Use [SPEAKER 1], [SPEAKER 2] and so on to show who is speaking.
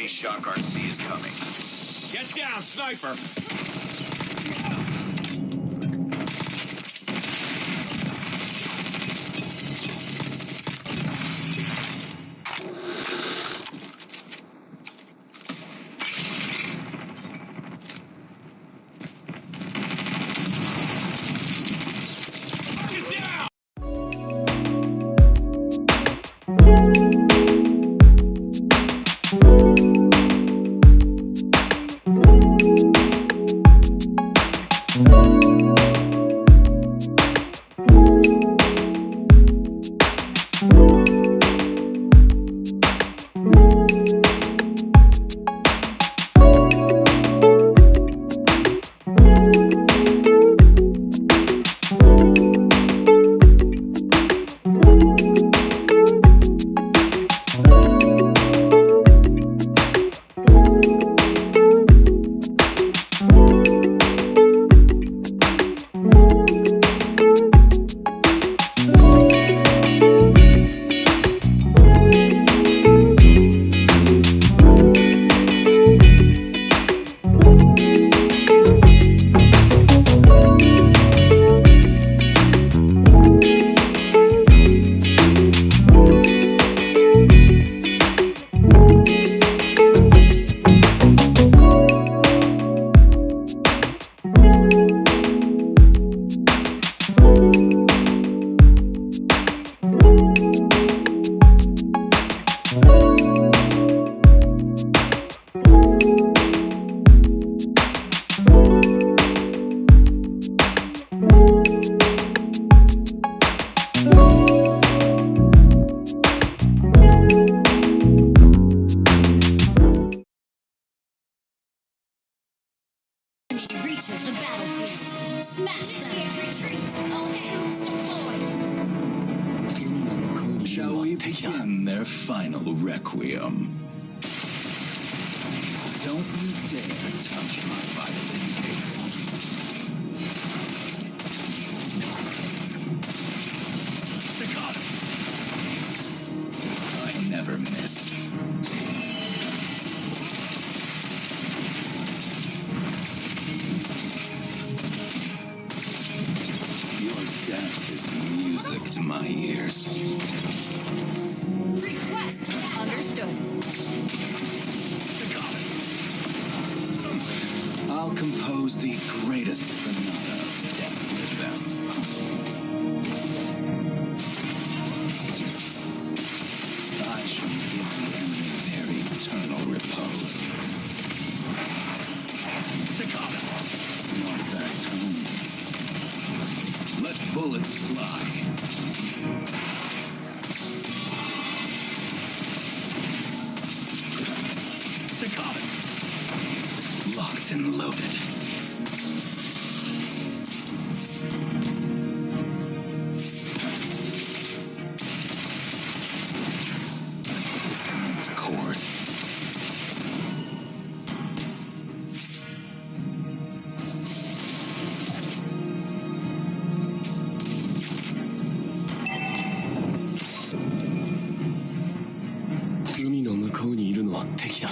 [SPEAKER 1] enemy shock RC is coming.
[SPEAKER 2] Get down, sniper!
[SPEAKER 3] Reaches the battlefield. Smash them. Retreat. All troops deployed.
[SPEAKER 1] Shall we begin their final requiem? Don't you dare touch my violin case. Staccato. I never miss. Death is music to my ears.
[SPEAKER 3] Request understood.
[SPEAKER 1] I'll compose the greatest sonata of death with them. I shall give the enemy their eternal repose. Staccato. Not that tone. Let bullets fly. Staccato. Locked and loaded. Dissonant chord.
[SPEAKER 4] Umi no 向こうにいるのは敵だ。